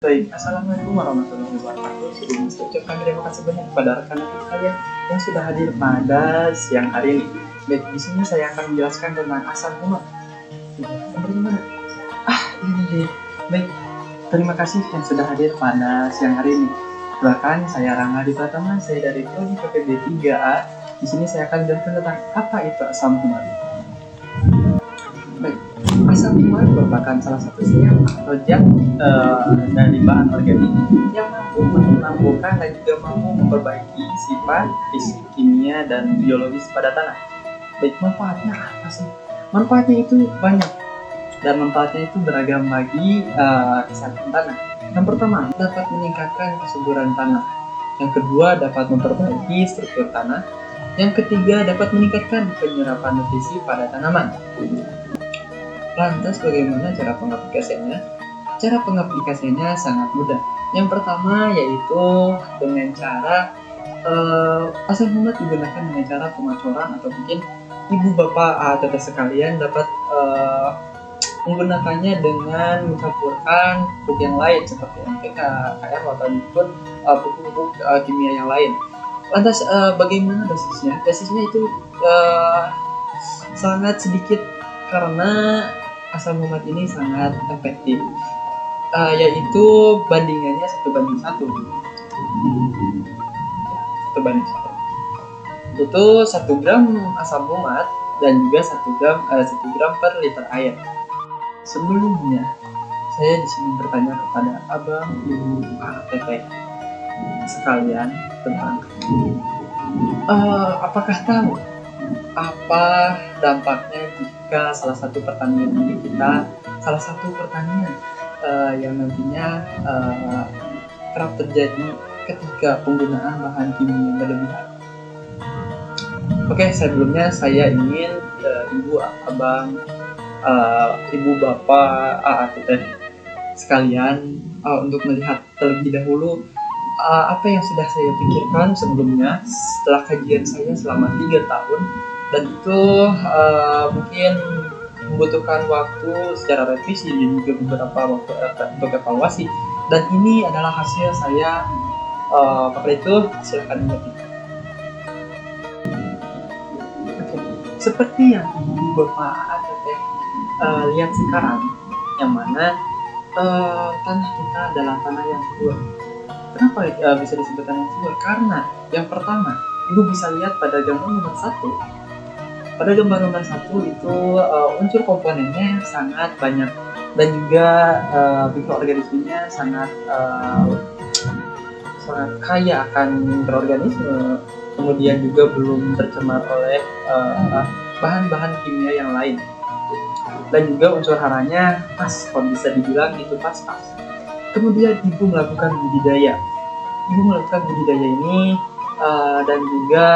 Baik, Assalamualaikum warahmatullahi wabarakatuh. Sebelumnya saya ucapkan terima kasih banyak kepada rekan-rekan sekalian yang sudah hadir pada siang hari ini. Baik, di sini saya akan menjelaskan tentang asal umat. Bagaimana? Ini deh. Baik, terima kasih yang sudah hadir pada siang hari ini. Bahkan saya Rangga di Pratama, saya dari Prodi PPB 3A. Di sini saya akan menjelaskan tentang apa itu asal umat. Baik, asam umat merupakan salah satu senyawa atau zat dari bahan organik yang mampu menumbuhkan dan juga mampu memperbaiki sifat fisik, kimia, dan biologis pada tanah. Baik, manfaatnya apa sih? Manfaatnya itu banyak dan manfaatnya itu beragam bagi kesehatan tanah. Yang pertama, dapat meningkatkan kesuburan tanah. Yang kedua, dapat memperbaiki struktur tanah. Yang ketiga, dapat meningkatkan penyerapan nutrisi pada tanaman. Lantas bagaimana cara pengaplikasiannya? Cara pengaplikasiannya sangat mudah. Yang pertama yaitu dengan cara asam umat digunakan dengan cara pengocoran, atau mungkin ibu bapak atau sekalian dapat menggunakannya dengan mencampurkan pupuk yang lain seperti NPK, KR ataupun pupuk kimia yang lain. Lantas bagaimana dosisnya? Dosisnya itu sangat sedikit karena asam umat ini sangat efektif, yaitu bandingannya 1:1. 1:1. Itu 1 gram asam umat dan juga 1 gram per liter air. Sebelumnya, saya di sini bertanya kepada abang, ibu, teteh sekalian tentang apakah tahu apa dampaknya jika salah satu pertanian yang nantinya kerap terjadi ketika penggunaan bahan kimia yang berlebihan. Oke, sebelumnya saya ingin ibu, abang, ibu, bapak, teteh sekalian untuk melihat terlebih dahulu apa yang sudah saya pikirkan sebelumnya setelah kajian saya selama 3 tahun, dan itu mungkin membutuhkan waktu secara revisi dan juga beberapa waktu untuk evaluasi, dan ini adalah hasil saya. Maka itu silakan mengerti. Oke, seperti yang ibu, bapak, teteh lihat sekarang, yang mana tanah kita adalah tanah yang subur. Kenapa bisa disebut tanah yang subur? Karena yang pertama, ibu bisa lihat pada gambar nomor 1. Pada gambar nomor 1 itu unsur komponennya sangat banyak dan juga mikroorganismenya sangat kaya akan mikroorganisme. Kemudian juga belum tercemar oleh bahan-bahan kimia yang lain. Dan juga unsur haranya pas, kalau bisa dibilang itu pas. Kemudian ibu melakukan budidaya. Ini dan juga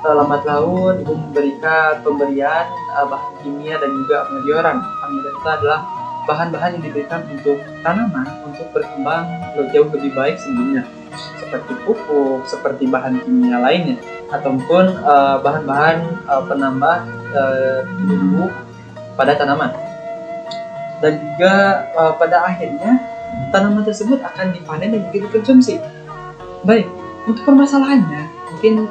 lambat laun ibu memberikan pemberian bahan kimia dan juga amelioran. Amelioran itu adalah bahan-bahan yang diberikan untuk tanaman untuk berkembang jauh lebih baik sebelumnya, seperti pupuk, seperti bahan kimia lainnya, ataupun bahan-bahan penambah tumbuh pada tanaman. Dan juga pada akhirnya tanaman tersebut akan dipanen dan juga dikonsumsi. Baik, untuk permasalahannya mungkin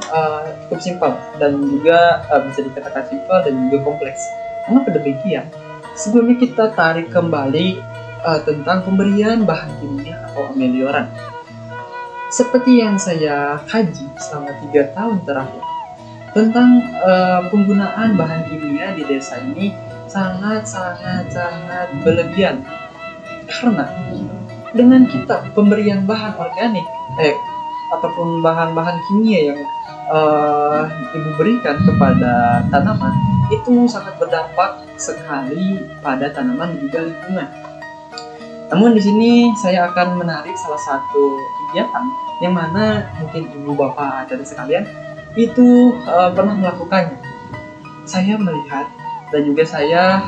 cukup simpel dan juga bisa dikatakan simpel dan juga kompleks. Mengapa demikian? Sebelumnya kita tarik kembali tentang pemberian bahan kimia atau amelioran. Seperti yang saya kaji selama 3 tahun terakhir tentang penggunaan bahan kimia di desa ini sangat berlebihan. Karena dengan kita pemberian bahan organik ataupun bahan-bahan kimia yang ibu berikan kepada tanaman itu sangat berdampak sekali pada tanaman dan juga lingkungan. Namun di sini saya akan menarik salah satu kegiatan yang mana mungkin ibu, bapak, dan sekalian itu pernah melakukannya. Saya melihat dan juga saya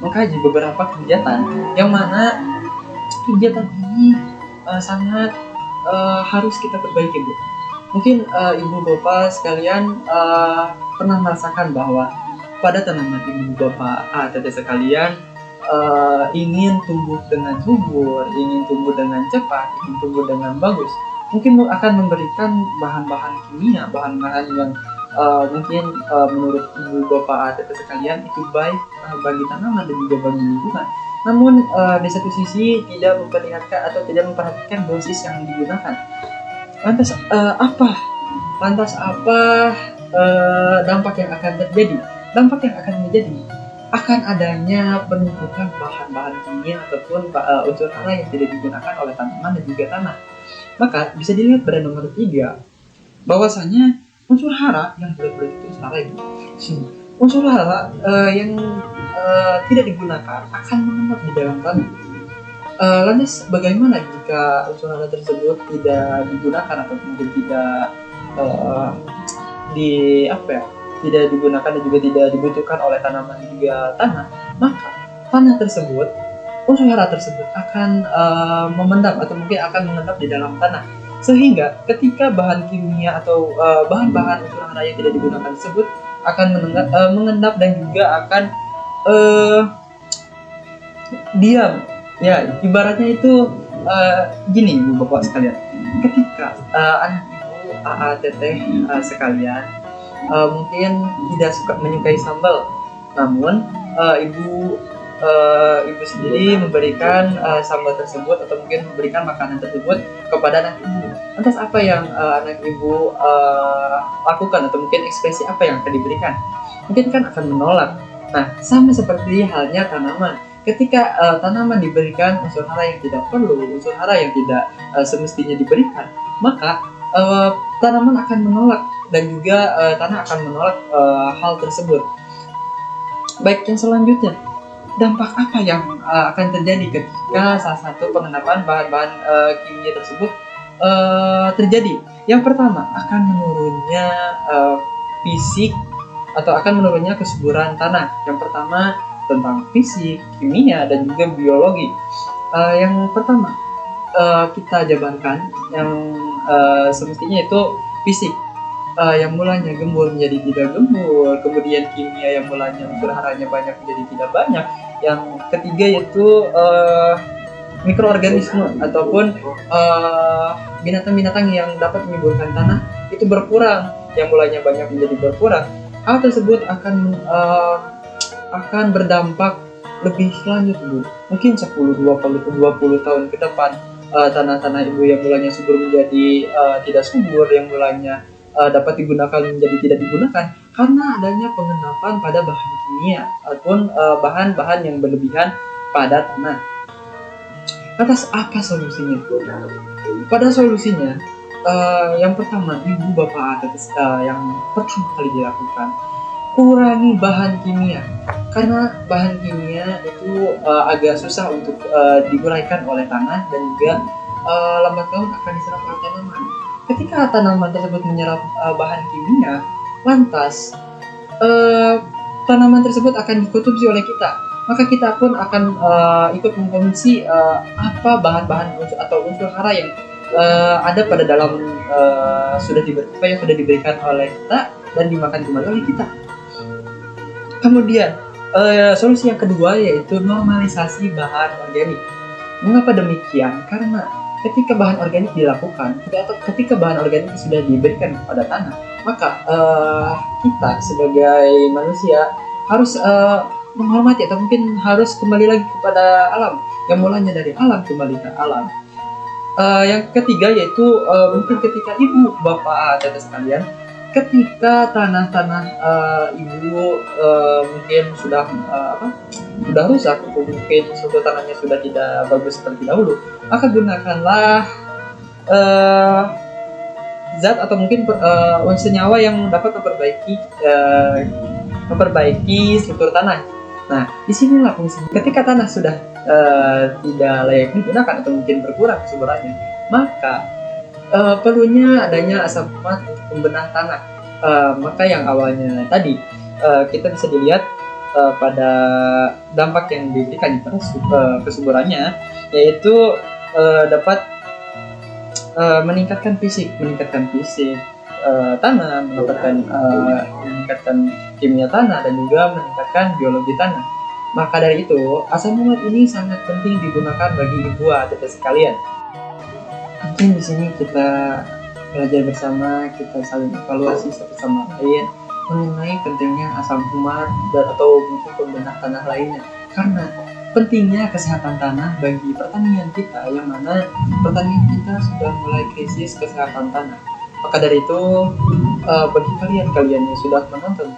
mengkaji beberapa kegiatan yang mana kegiatan ini sangat harus kita perbaiki, Bu. Mungkin ibu, bapak sekalian pernah merasakan bahwa pada tanaman ibu, bapak, teteh sekalian ingin tumbuh dengan subur, ingin tumbuh dengan cepat, ingin tumbuh dengan bagus, mungkin akan memberikan bahan-bahan kimia, bahan-bahan yang mungkin menurut ibu bapak atau sekalian itu baik bagi tanaman dan juga bagi lingkungan. Namun di satu sisi tidak memperlihatkan atau tidak memperhatikan dosis yang digunakan. Lantas apa dampak yang akan terjadi? Dampak yang akan terjadi akan adanya penumpukan bahan-bahan kimia ataupun unsur hara yang tidak digunakan oleh tanaman dan juga tanah. Maka bisa dilihat pada nomor 3 bahwasanya unsur hara yang berat-berat itu salah itu. Unsur hara yang tidak digunakan akan mengendap di dalam tanah. Lantas bagaimana jika unsur hara tersebut tidak digunakan atau mungkin tidak tidak digunakan dan juga tidak dibutuhkan oleh tanaman dan juga tanah, maka tanah tersebut, unsur hara tersebut akan memendam atau mungkin akan mengendap di dalam tanah, sehingga ketika bahan kimia atau bahan-bahan unsur hara yang tidak digunakan tersebut akan mengendap dan juga akan diam. Ya, ibaratnya itu gini ibu bapak sekalian, ketika anak ibu teteh sekalian mungkin tidak menyukai sambal, namun ibu sendiri memberikan sambal tersebut atau mungkin memberikan makanan tersebut kepada anak ibu. Lantas apa yang anak ibu lakukan atau mungkin ekspresi apa yang akan diberikan? Mungkin kan akan menolak. Nah, sama seperti halnya tanaman. Ketika tanaman diberikan unsur hara yang tidak perlu, unsur hara yang tidak semestinya diberikan, maka tanaman akan menolak dan juga tanah akan menolak hal tersebut. Baik, yang selanjutnya, dampak apa yang akan terjadi ketika salah satu pengendapan bahan-bahan kimia tersebut terjadi? Yang pertama, akan menurunnya fisik atau akan menurunnya kesuburan tanah. Yang pertama tentang fisik, kimia, dan juga biologi. Yang pertama kita jabarkan yang semestinya itu fisik. Yang mulanya gembur menjadi tidak gembur, kemudian kimia yang mulanya unsur haranya banyak menjadi tidak banyak. Yang ketiga yaitu mikroorganisme ataupun binatang-binatang yang dapat menyuburkan tanah itu berkurang, yang mulanya banyak menjadi berkurang. Hal tersebut akan berdampak lebih lanjut Bu. Mungkin 10-20 tahun ke depan tanah-tanah ibu yang mulanya subur menjadi tidak subur, yang mulanya dapat digunakan menjadi tidak digunakan karena adanya pengendapan pada bahan kimia ataupun bahan-bahan yang berlebihan pada tanah. Atas apa solusinya? Pada solusinya yang pertama ibu bapak atas yang pertama kali dilakukan, kurangi bahan kimia, karena bahan kimia itu agak susah untuk diuraikan oleh tanah dan juga lambat laun akan diserap oleh tanaman. Ketika tanaman tersebut menyerap bahan kimia, lantas tanaman tersebut akan dikonsumsi oleh kita, maka kita pun akan ikut mengkonsumsi apa bahan-bahan atau unsur hara yang ada pada dalam yang sudah diberikan oleh kita dan dimakan kembali oleh kita. Kemudian solusi yang kedua yaitu normalisasi bahan organik. Mengapa demikian? Karena ketika bahan organik dilakukan, ketika bahan organik sudah diberikan kepada tanah, maka kita sebagai manusia harus menghormati atau mungkin harus kembali lagi kepada alam, yang mulanya dari alam kembali ke alam. Yang ketiga yaitu mungkin ketika ibu bapak dan sekalian, ketika tanah-tanah ibu mungkin sudah rusak atau mungkin suatu tanahnya sudah tidak bagus seperti dahulu, maka gunakanlah zat atau mungkin senyawa yang dapat memperbaiki struktur tanah. Nah, disinilah fungsinya. Ketika tanah sudah tidak layak digunakan atau mungkin berkurang kesuburannya, maka perlunya adanya asam fumat untuk pembenah tanah. Maka yang awalnya tadi kita bisa dilihat pada dampak yang diberikan pada kesuburannya, yaitu dapat meningkatkan fisik tanah, meningkatkan kimia tanah dan juga meningkatkan biologi tanah. Maka dari itu, asam urat ini sangat penting digunakan bagi ibu atau sekalian. Mungkin di sini kita belajar bersama, kita saling evaluasi satu sama lain mengenai pentingnya asam urat dan atau mungkin pembenah tanah lainnya. Karena pentingnya kesehatan tanah bagi pertanian kita, yang mana pertanian kita sudah mulai krisis kesehatan tanah. Maka dari itu, bagi kalian yang sudah menonton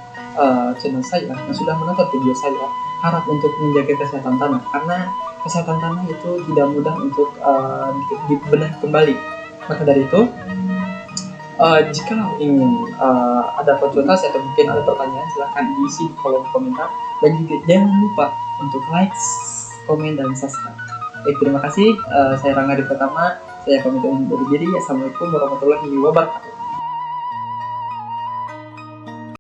channel saya, yang sudah menonton video saya, harap untuk menjaga kesehatan tanah, karena kesehatan tanah itu tidak mudah untuk dibenahi kembali. Maka dari itu, jika ingin ada konsultasi atau mungkin ada pertanyaan, silahkan diisi di kolom komentar, dan juga jangan lupa untuk like, komen, dan subscribe. Baik, terima kasih. Saya Rangga Di Pratama. Saya pamit undur diri. Assalamualaikum warahmatullahi wabarakatuh.